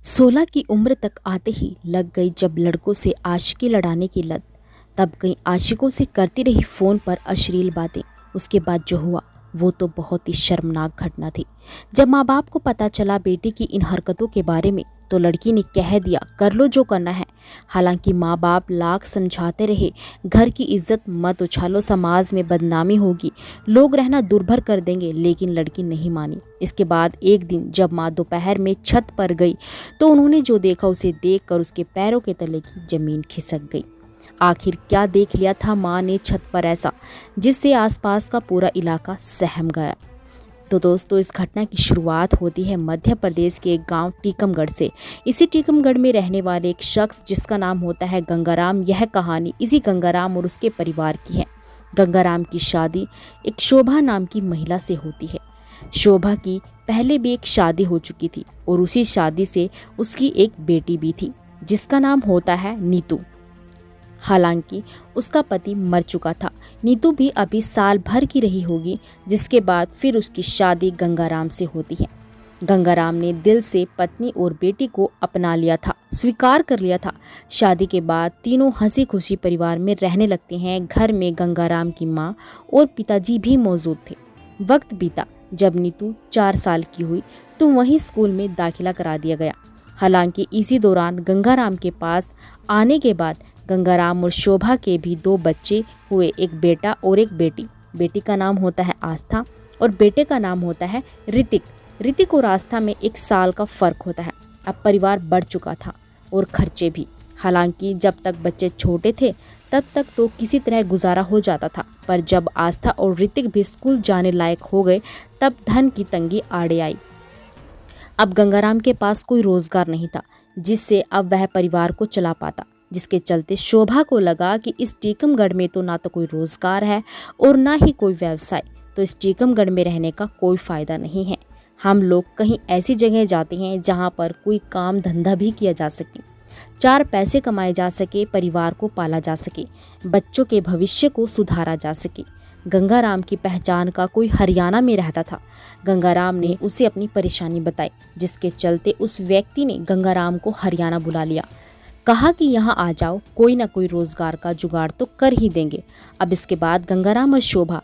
16 की उम्र तक आते ही लग गई जब लड़कों से आशिकी लड़ाने की लत। तब कई आशिकों से करती रही फ़ोन पर अश्लील बातें। उसके बाद जो हुआ वो तो बहुत ही शर्मनाक घटना थी। जब माँ बाप को पता चला बेटी की इन हरकतों के बारे में तो लड़की ने कह दिया कर लो जो करना है। हालांकि माँ बाप लाख समझाते रहे घर की इज्जत मत उछालो, समाज में बदनामी होगी, लोग रहना दुर्भर कर देंगे, लेकिन लड़की नहीं मानी। इसके बाद एक दिन जब माँ दोपहर में छत पर गई तो उन्होंने जो देखा उसे देखकर उसके पैरों के तले की जमीन खिसक गई। आखिर क्या देख लिया था माँ ने छत पर ऐसा जिससे आसपास का पूरा इलाका सहम गया। तो दोस्तों, इस घटना की शुरुआत होती है मध्य प्रदेश के एक गांव टीकमगढ़ से। इसी टीकमगढ़ में रहने वाले एक शख्स जिसका नाम होता है गंगाराम, यह कहानी इसी गंगाराम और उसके परिवार की है। गंगाराम की शादी एक शोभा नाम की महिला से होती है। शोभा की पहले भी एक शादी हो चुकी थी और उसी शादी से उसकी एक बेटी भी थी जिसका नाम होता है नीतू। हालांकि उसका पति मर चुका था। नीतू भी अभी साल भर की रही होगी, जिसके बाद फिर उसकी शादी गंगाराम से होती है। गंगाराम ने दिल से पत्नी और बेटी को अपना लिया था, स्वीकार कर लिया था। शादी के बाद तीनों हंसी खुशी परिवार में रहने लगते हैं। घर में गंगाराम की माँ और पिताजी भी मौजूद थे। वक्त बीता, जब नीतू 4 साल की हुई तो वहीं स्कूल में दाखिला करा दिया गया। हालांकि इसी दौरान गंगाराम के पास आने के बाद गंगाराम और शोभा के भी 2 बच्चे हुए, एक बेटा और एक बेटी। बेटी का नाम होता है आस्था और बेटे का नाम होता है ऋतिक। ऋतिक और आस्था में 1 साल का फर्क होता है। अब परिवार बढ़ चुका था और खर्चे भी। हालांकि जब तक बच्चे छोटे थे तब तक तो किसी तरह गुजारा हो जाता था, पर जब आस्था और ऋतिक भी स्कूल जाने लायक हो गए तब धन की तंगी आड़े आई। अब गंगाराम के पास कोई रोजगार नहीं था जिससे अब वह परिवार को चला पाता, जिसके चलते शोभा को लगा कि इस टीकमगढ़ में तो ना तो कोई रोजगार है और ना ही कोई व्यवसाय, तो इस टीकमगढ़ में रहने का कोई फायदा नहीं है। हम लोग कहीं ऐसी जगह जाते हैं जहाँ पर कोई काम धंधा भी किया जा सके, 4 पैसे कमाए जा सके, परिवार को पाला जा सके, बच्चों के भविष्य को सुधारा जा सके। गंगाराम की पहचान का कोई हरियाणा में रहता था। गंगाराम ने उसे अपनी परेशानी बताई, जिसके चलते उस व्यक्ति ने गंगाराम को हरियाणा बुला लिया। कहा कि यहाँ आ जाओ, कोई ना कोई रोजगार का जुगाड़ तो कर ही देंगे। अब इसके बाद गंगाराम और शोभा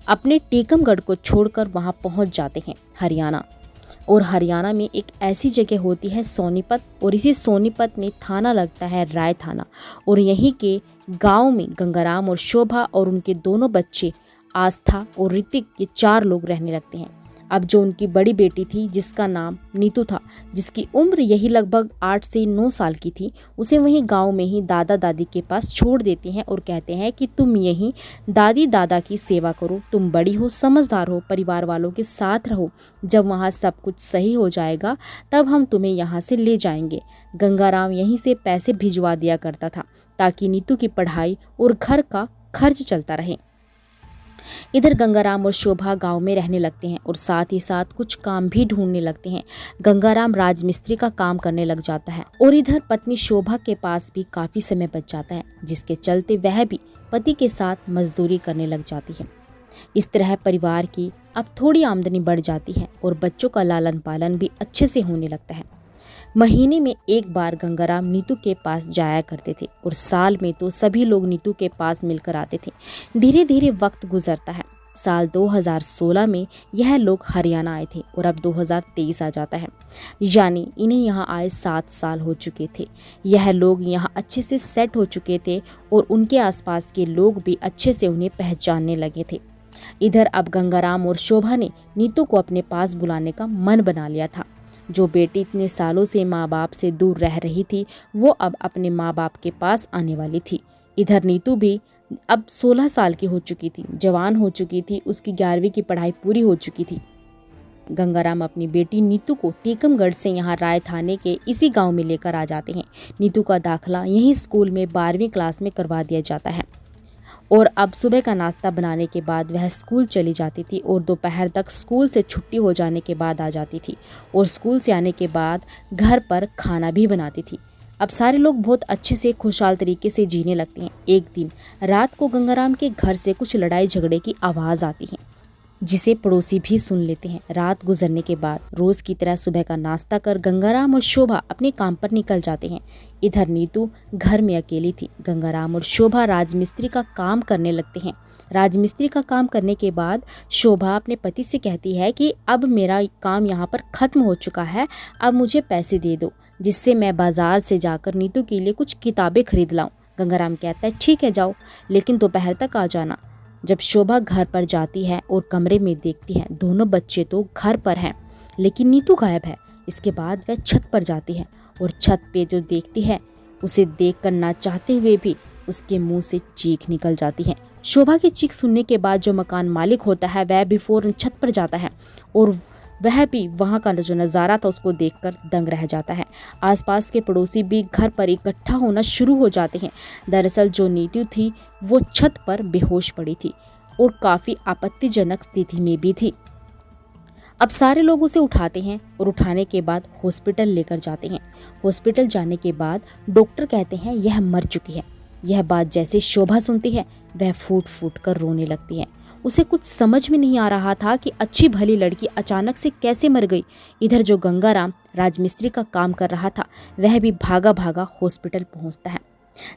अपने टीकमगढ़ को छोड़कर वहाँ पहुँच जाते हैं हरियाणा। और हरियाणा में एक ऐसी जगह होती है सोनीपत, और इसी सोनीपत में थाना लगता है राय थाना। और यहीं के गांव में गंगाराम और शोभा और उनके दोनों बच्चे आस्था और ऋतिक, ये 4 लोग रहने लगते हैं। अब जो उनकी बड़ी बेटी थी जिसका नाम नीतू था, जिसकी उम्र यही लगभग 8 से 9 साल की थी, उसे वहीं गांव में ही दादा दादी के पास छोड़ देते हैं और कहते हैं कि तुम यहीं दादी दादा की सेवा करो, तुम बड़ी हो, समझदार हो, परिवार वालों के साथ रहो, जब वहाँ सब कुछ सही हो जाएगा तब हम तुम्हें यहाँ से ले जाएंगे। गंगाराम यहीं से पैसे भिजवा दिया करता था ताकि नीतू की पढ़ाई और घर का खर्च चलता रहे। इधर गंगाराम और शोभा गांव में रहने लगते हैं और साथ ही साथ कुछ काम भी ढूंढने लगते हैं। गंगाराम राजमिस्त्री का काम करने लग जाता है और इधर पत्नी शोभा के पास भी काफी समय बच जाता है, जिसके चलते वह भी पति के साथ मजदूरी करने लग जाती है। इस तरह परिवार की अब थोड़ी आमदनी बढ़ जाती है और बच्चों का लालन पालन भी अच्छे से होने लगता है। महीने में एक बार गंगाराम नीतू के पास जाया करते थे और साल में तो सभी लोग नीतू के पास मिलकर आते थे। धीरे धीरे वक्त गुजरता है। साल 2016 में यह लोग हरियाणा आए थे और अब 2023 आ जाता है, यानी इन्हें यहाँ आए 7 साल हो चुके थे। यह लोग यहाँ अच्छे से सेट हो चुके थे और उनके आसपास के लोग भी अच्छे से उन्हें पहचानने लगे थे। इधर अब गंगाराम और शोभा ने नीतू को अपने पास बुलाने का मन बना लिया था। जो बेटी इतने सालों से माँ बाप से दूर रह रही थी वो अब अपने माँ बाप के पास आने वाली थी। इधर नीतू भी अब 16 साल की हो चुकी थी, जवान हो चुकी थी, उसकी 11वीं की पढ़ाई पूरी हो चुकी थी। गंगाराम अपनी बेटी नीतू को टीकमगढ़ से यहाँ राय थाने के इसी गांव में लेकर आ जाते हैं। नीतू का दाखिला यहीं स्कूल में 12वीं क्लास में करवा दिया जाता है और अब सुबह का नाश्ता बनाने के बाद वह स्कूल चली जाती थी और दोपहर तक स्कूल से छुट्टी हो जाने के बाद आ जाती थी और स्कूल से आने के बाद घर पर खाना भी बनाती थी। अब सारे लोग बहुत अच्छे से खुशहाल तरीके से जीने लगते हैं। एक दिन रात को गंगाराम के घर से कुछ लड़ाई झगड़े की आवाज़ आती है। जिसे पड़ोसी भी सुन लेते हैं। रात गुजरने के बाद रोज की तरह सुबह का नाश्ता कर गंगाराम और शोभा अपने काम पर निकल जाते हैं। इधर नीतू घर में अकेली थी। गंगाराम और शोभा राजमिस्त्री का काम करने लगते हैं। राजमिस्त्री का काम करने के बाद शोभा अपने पति से कहती है कि अब मेरा काम यहाँ पर ख़त्म हो चुका है, अब मुझे पैसे दे दो जिससे मैं बाज़ार से जाकर नीतू के लिए कुछ किताबें खरीद लाऊं। गंगाराम कहता है ठीक है जाओ, लेकिन दोपहर तक आ जाना। जब शोभा घर पर जाती है और कमरे में देखती है दोनों बच्चे तो घर पर हैं, लेकिन नीतू गायब है। इसके बाद वह छत पर जाती है और छत पे जो देखती है उसे देखकर ना चाहते हुए भी उसके मुंह से चीख निकल जाती है। शोभा की चीख सुनने के बाद जो मकान मालिक होता है वह भी फौरन छत पर जाता है और वह भी वहाँ का जो नज़ारा था उसको देखकर दंग रह जाता है। आसपास के पड़ोसी भी घर पर इकट्ठा होना शुरू हो जाते हैं। दरअसल जो नीतू थी वो छत पर बेहोश पड़ी थी और काफ़ी आपत्तिजनक स्थिति में भी थी। अब सारे लोग उसे उठाते हैं और उठाने के बाद हॉस्पिटल लेकर जाते हैं। हॉस्पिटल जाने के बाद डॉक्टर कहते हैं यह मर चुकी है। यह बात जैसे शोभा सुनती है वह फूट फूट कर रोने लगती है। उसे कुछ समझ में नहीं आ रहा था कि अच्छी भली लड़की अचानक से कैसे मर गई। इधर जो गंगाराम राजमिस्त्री का काम कर रहा था वह भी भागा भागा हॉस्पिटल पहुंचता है।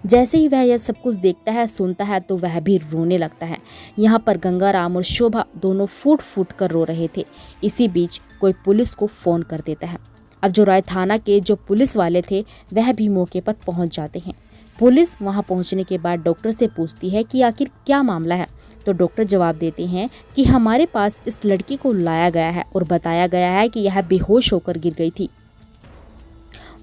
जैसे ही वह यह सब कुछ देखता है सुनता है तो वह भी रोने लगता है। यहाँ पर गंगाराम और शोभा दोनों फूट फूट कर रो रहे थे। इसी बीच कोई पुलिस को फ़ोन कर देता है। अब जो राय थाना के जो पुलिस वाले थे वह भी मौके पर पहुँच जाते हैं। पुलिस वहां पहुंचने के बाद डॉक्टर से पूछती है कि आखिर क्या मामला है, तो डॉक्टर जवाब देते हैं कि हमारे पास इस लड़की को लाया गया है और बताया गया है कि यह बेहोश होकर गिर गई थी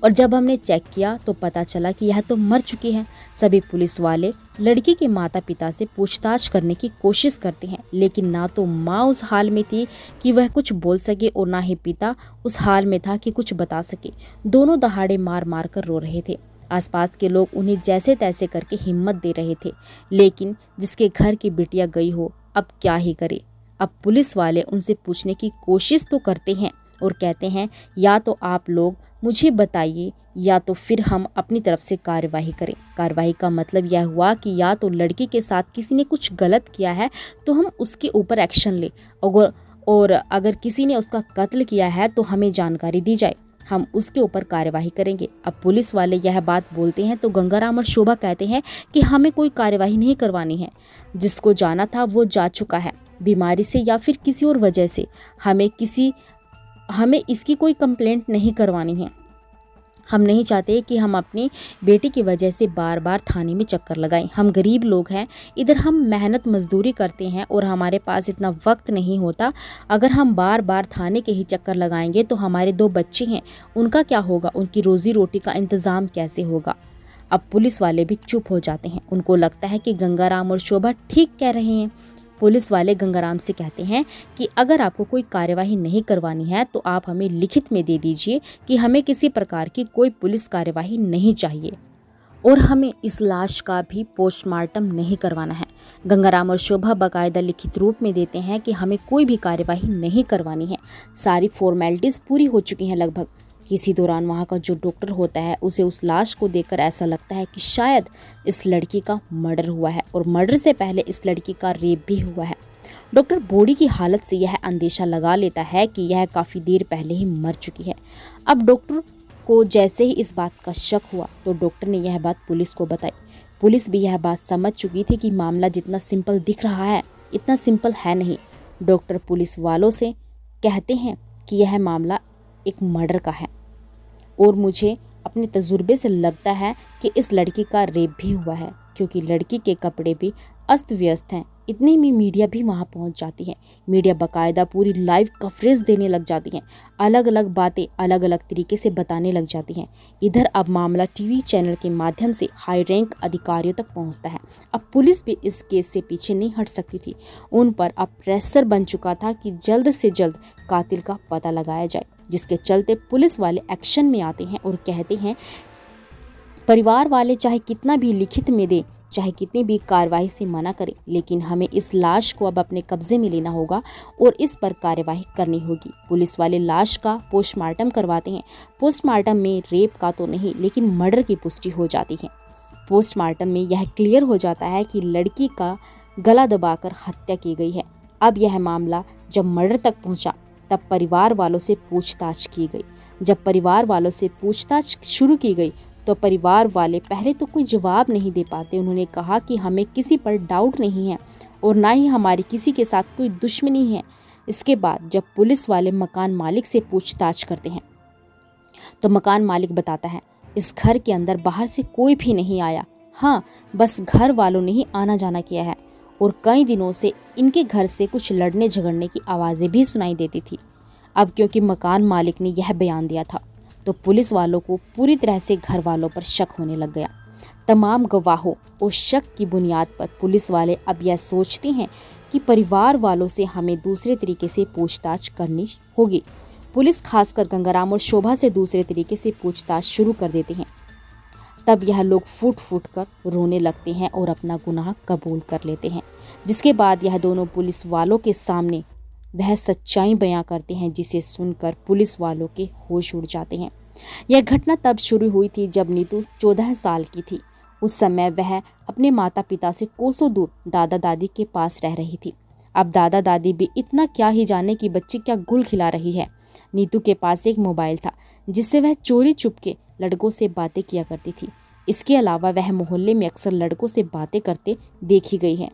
और जब हमने चेक किया तो पता चला कि यह तो मर चुकी है। सभी पुलिस वाले लड़की के माता पिता से पूछताछ करने की कोशिश करते हैं, लेकिन ना तो माँ उस हाल में थी कि वह कुछ बोल सके और ना ही पिता उस हाल में था कि कुछ बता सके। दोनों दहाड़े मार मार कर रो रहे थे। आसपास के लोग उन्हें जैसे तैसे करके हिम्मत दे रहे थे, लेकिन जिसके घर की बिटिया गई हो अब क्या ही करे। अब पुलिस वाले उनसे पूछने की कोशिश तो करते हैं और कहते हैं या तो आप लोग मुझे बताइए या तो फिर हम अपनी तरफ से कार्यवाही करें। कार्यवाही का मतलब यह हुआ कि या तो लड़की के साथ किसी ने कुछ गलत किया है तो हम उसके ऊपर एक्शन लें और अगर किसी ने उसका कत्ल किया है तो हमें जानकारी दी जाए, हम उसके ऊपर कार्यवाही करेंगे। अब पुलिस वाले यह बात बोलते हैं तो गंगाराम और शोभा कहते हैं कि हमें कोई कार्यवाही नहीं करवानी है। जिसको जाना था वो जा चुका है, बीमारी से या फिर किसी और वजह से। हमें इसकी कोई कंप्लेंट नहीं करवानी है। हम नहीं चाहते कि हम अपनी बेटी की वजह से बार बार थाने में चक्कर लगाएं। हम गरीब लोग हैं, इधर हम मेहनत मजदूरी करते हैं और हमारे पास इतना वक्त नहीं होता। अगर हम बार बार थाने के ही चक्कर लगाएंगे तो हमारे 2 बच्चे हैं, उनका क्या होगा, उनकी रोजी रोटी का इंतज़ाम कैसे होगा। अब पुलिस वाले भी चुप हो जाते हैं। उनको लगता है कि गंगाराम और शोभा ठीक कह रहे हैं। पुलिस वाले गंगाराम से कहते हैं कि अगर आपको कोई कार्यवाही नहीं करवानी है तो आप हमें लिखित में दे दीजिए कि हमें किसी प्रकार की कोई पुलिस कार्यवाही नहीं चाहिए और हमें इस लाश का भी पोस्टमार्टम नहीं करवाना है। गंगाराम और शोभा बाकायदा लिखित रूप में देते हैं कि हमें कोई भी कार्यवाही नहीं करवानी है। सारी फॉर्मेलिटीज़ पूरी हो चुकी हैं लगभग। इसी दौरान वहाँ का जो डॉक्टर होता है उसे उस लाश को देखकर ऐसा लगता है कि शायद इस लड़की का मर्डर हुआ है और मर्डर से पहले इस लड़की का रेप भी हुआ है। डॉक्टर बॉडी की हालत से यह अंदेशा लगा लेता है कि यह काफ़ी देर पहले ही मर चुकी है। अब डॉक्टर को जैसे ही इस बात का शक हुआ तो डॉक्टर ने यह बात पुलिस को बताई। पुलिस भी यह बात समझ चुकी थी कि मामला जितना सिंपल दिख रहा है इतना सिंपल है नहीं। डॉक्टर पुलिस वालों से कहते हैं कि यह मामला एक मर्डर का है और मुझे अपने तजुर्बे से लगता है कि इस लड़की का रेप भी हुआ है, क्योंकि लड़की के कपड़े भी अस्त व्यस्त हैं। इतने में मीडिया भी वहाँ पहुँच जाती है। मीडिया बाकायदा पूरी लाइव कवरेज देने लग जाती हैं, अलग अलग बातें अलग अलग तरीके से बताने लग जाती हैं। इधर अब मामला टीवी चैनल के माध्यम से हाई रैंक अधिकारियों तक पहुँचता है। अब पुलिस भी इस केस से पीछे नहीं हट सकती थी। उन पर अब प्रेशर बन चुका था कि जल्द से जल्द कातिल का पता लगाया जाए, जिसके चलते पुलिस वाले एक्शन में आते हैं और कहते हैं परिवार वाले चाहे कितना भी लिखित में दे, चाहे कितनी भी कार्रवाई से मना करें, लेकिन हमें इस लाश को अब अपने कब्जे में लेना होगा और इस पर कार्यवाही करनी होगी। पुलिस वाले लाश का पोस्टमार्टम करवाते हैं। पोस्टमार्टम में रेप का तो नहीं लेकिन मर्डर की पुष्टि हो जाती है। पोस्टमार्टम में यह क्लियर हो जाता है कि लड़की का गला दबाकर हत्या की गई है। अब यह मामला जब मर्डर तक पहुंचा तब परिवार वालों से पूछताछ की गई। जब परिवार वालों से पूछताछ शुरू की गई तो परिवार वाले पहले तो कोई जवाब नहीं दे पाते। उन्होंने कहा कि हमें किसी पर डाउट नहीं है और ना ही हमारी किसी के साथ कोई दुश्मनी है। इसके बाद जब पुलिस वाले मकान मालिक से पूछताछ करते हैं तो मकान मालिक बताता है, इस घर के अंदर बाहर से कोई भी नहीं आया, हाँ बस घर वालों ने ही आना जाना किया है और कई दिनों से इनके घर से कुछ लड़ने झगड़ने की आवाज़ें भी सुनाई देती थी। अब क्योंकि मकान मालिक ने यह बयान दिया था तो पुलिस वालों को पूरी तरह से घर वालों पर शक होने लग गया। तमाम गवाहों और शक की बुनियाद पर पुलिस वाले अब यह सोचते हैं कि परिवार वालों से हमें दूसरे तरीके से पूछताछ करनी होगी। पुलिस खासकर गंगाराम और शोभा से दूसरे तरीके से पूछताछ शुरू कर देते हैं। तब यह लोग फूट फूट कर रोने लगते हैं और अपना गुनाह कबूल कर लेते हैं, जिसके बाद यह दोनों पुलिस वालों के सामने वह सच्चाई बयां करते हैं जिसे सुनकर पुलिस वालों के होश उड़ जाते हैं। यह घटना तब शुरू हुई थी जब नीतू 14 साल की थी। उस समय वह अपने माता पिता से कोसों दूर दादा दादी के पास रह रही थी। अब दादा दादी भी इतना क्या ही जाने कि बच्ची क्या गुल खिला रही है। नीतू के पास एक मोबाइल था जिससे वह चोरी चुपके लड़कों से बातें किया करती थी। इसके अलावा वह मोहल्ले में अक्सर लड़कों से बातें करते देखी गई है।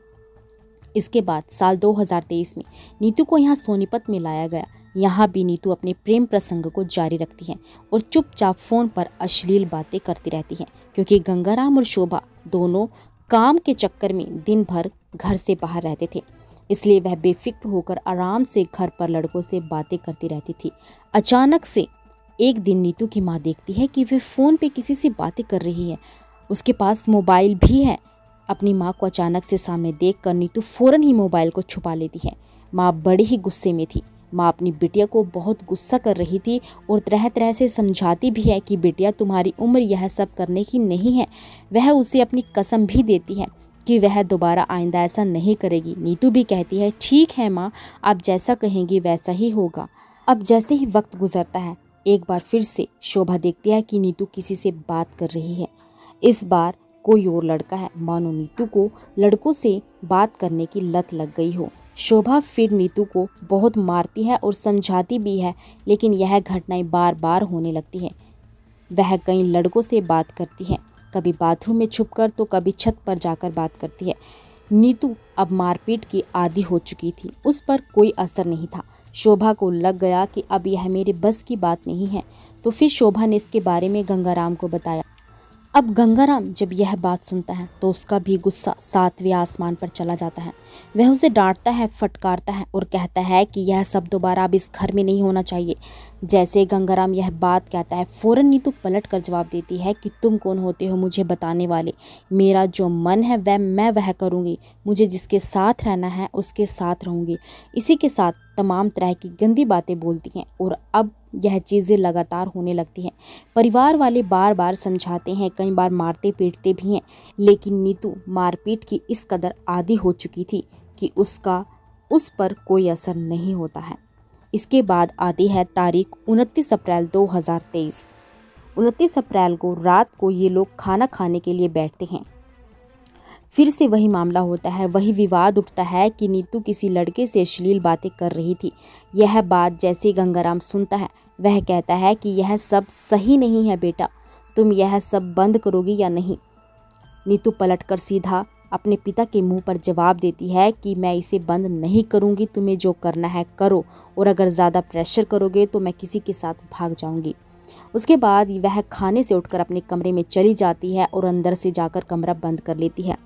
इसके बाद साल 2023 में नीतू को यहाँ सोनीपत में लाया गया। यहाँ भी नीतू अपने प्रेम प्रसंग को जारी रखती है और चुपचाप फ़ोन पर अश्लील बातें करती रहती हैं, क्योंकि गंगाराम और शोभा दोनों काम के चक्कर में दिन भर घर से बाहर रहते थे, इसलिए वह बेफिक्र होकर आराम से घर पर लड़कों से बातें करती रहती थी। अचानक से एक दिन नीतू की माँ देखती है कि वह फ़ोन पे किसी से बातें कर रही है। उसके पास मोबाइल भी है। अपनी माँ को अचानक से सामने देखकर नीतू फ़ौरन ही मोबाइल को छुपा लेती है। माँ बड़ी ही गुस्से में थी। माँ अपनी बिटिया को बहुत गुस्सा कर रही थी और तरह तरह से समझाती भी है कि बिटिया तुम्हारी उम्र यह सब करने की नहीं है। वह उसे अपनी कसम भी देती है कि वह दोबारा आइंदा ऐसा नहीं करेगी। नीतू भी कहती है, ठीक है माँ, आप जैसा कहेंगी वैसा ही होगा। अब जैसे ही वक्त गुजरता है एक बार फिर से शोभा देखती है कि नीतू किसी से बात कर रही है। इस बार कोई और लड़का है, मानो नीतू को लड़कों से बात करने की लत लग गई हो। शोभा फिर नीतू को बहुत मारती है और समझाती भी है, लेकिन यह घटनाएं बार बार होने लगती हैं। वह कई लड़कों से बात करती है, कभी बाथरूम में छुपकर तो कभी छत पर जाकर बात करती है। नीतू अब मारपीट की आदी हो चुकी थी, उस पर कोई असर नहीं था। शोभा को लग गया कि अब यह मेरे बस की बात नहीं है, तो फिर शोभा ने इसके बारे में गंगाराम को बताया। अब गंगाराम जब यह बात सुनता है तो उसका भी गुस्सा 7वें आसमान पर चला जाता है। वह उसे डांटता है, फटकारता है और कहता है कि यह सब दोबारा अब इस घर में नहीं होना चाहिए। जैसे गंगाराम यह बात कहता है, फौरन नीतू पलट कर जवाब देती है कि तुम कौन होते हो मुझे बताने वाले? मेरा जो मन है मैं वह करूँगी। मुझे जिसके साथ रहना है उसके साथ रहूँगी। इसी के साथ तमाम तरह की गंदी बातें बोलती हैं और अब यह चीज़ें लगातार होने लगती हैं। परिवार वाले बार बार समझाते हैं, कई बार मारते पीटते भी हैं, लेकिन नीतू मारपीट की इस कदर आदी हो चुकी थी कि उसका उस पर कोई असर नहीं होता है। इसके बाद आती है तारीख 29 अप्रैल 2023। 29 अप्रैल को रात को ये लोग खाना खाने के लिए बैठते हैं। फिर से वही मामला होता है, वही विवाद उठता है कि नीतू किसी लड़के से अश्लील बातें कर रही थी। यह बात जैसे गंगाराम सुनता है वह कहता है कि यह सब सही नहीं है बेटा, तुम यह सब बंद करोगी या नहीं? नीतू पलटकर सीधा अपने पिता के मुंह पर जवाब देती है कि मैं इसे बंद नहीं करूंगी, तुम्हें जो करना है करो और अगर ज़्यादा प्रेशर करोगे तो मैं किसी के साथ भाग जाऊंगी। उसके बाद वह खाने से उठकर अपने कमरे में चली जाती है और अंदर से जाकर कमरा बंद कर लेती है।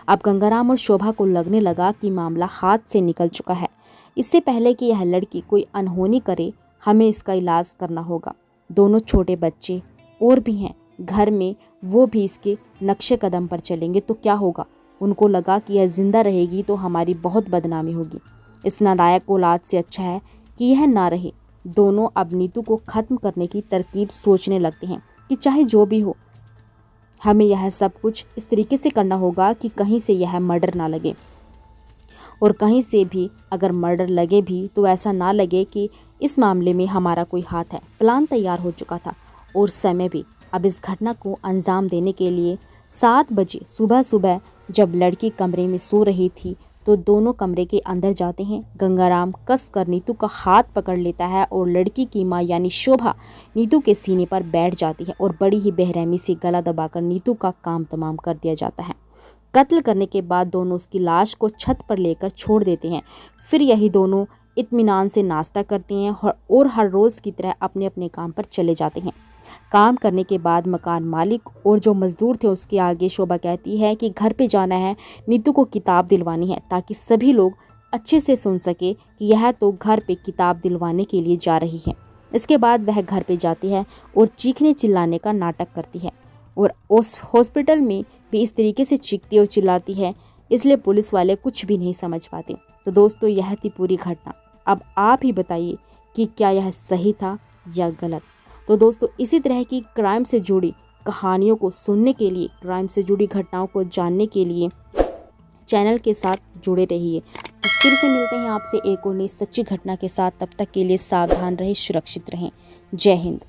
अब गंगाराम और शोभा को लगने लगा कि मामला हाथ से निकल चुका है। इससे पहले कि यह लड़की कोई अनहोनी करे, हमें इसका इलाज करना होगा। दोनों छोटे बच्चे और भी हैं घर में, वो भी इसके नक्शे कदम पर चलेंगे तो क्या होगा? उनको लगा कि यह जिंदा रहेगी तो हमारी बहुत बदनामी होगी। इस नालायक औलाद से अच्छा है कि यह ना रहे। दोनों अब नीतू को ख़त्म करने की तरकीब सोचने लगते हैं कि चाहे जो भी हो, हमें यह सब कुछ इस तरीके से करना होगा कि कहीं से यह मर्डर ना लगे, और कहीं से भी अगर मर्डर लगे भी तो ऐसा ना लगे कि इस मामले में हमारा कोई हाथ है। प्लान तैयार हो चुका था और समय भी। अब इस घटना को अंजाम देने के लिए 7 बजे सुबह जब लड़की कमरे में सो रही थी तो दोनों कमरे के अंदर जाते हैं। गंगाराम कस कर नीतू का हाथ पकड़ लेता है और लड़की की माँ यानी शोभा नीतू के सीने पर बैठ जाती है और बड़ी ही बेरहमी से गला दबाकर नीतू का काम तमाम कर दिया जाता है। कत्ल करने के बाद दोनों उसकी लाश को छत पर लेकर छोड़ देते हैं। फिर यही दोनों इत्मीनान से नाश्ता करते हैं और हर रोज़ की तरह अपने अपने काम पर चले जाते हैं। काम करने के बाद मकान मालिक और जो मज़दूर थे उसके आगे शोभा कहती है कि घर पे जाना है, नीतू को किताब दिलवानी है, ताकि सभी लोग अच्छे से सुन सके कि यह तो घर पे किताब दिलवाने के लिए जा रही है। इसके बाद वह घर पे जाती है और चीखने चिल्लाने का नाटक करती है और उस हॉस्पिटल में भी इस तरीके से चीखती और चिल्लाती है, इसलिए पुलिस वाले कुछ भी नहीं समझ पाते। तो दोस्तों यह थी पूरी घटना। अब आप ही बताइए कि क्या यह सही था या गलत। तो दोस्तों इसी तरह की क्राइम से जुड़ी कहानियों को सुनने के लिए, क्राइम से जुड़ी घटनाओं को जानने के लिए चैनल के साथ जुड़े रहिए। तो फिर से मिलते हैं आपसे एक और नई सच्ची घटना के साथ। तब तक के लिए सावधान रहें, सुरक्षित रहें। जय हिंद।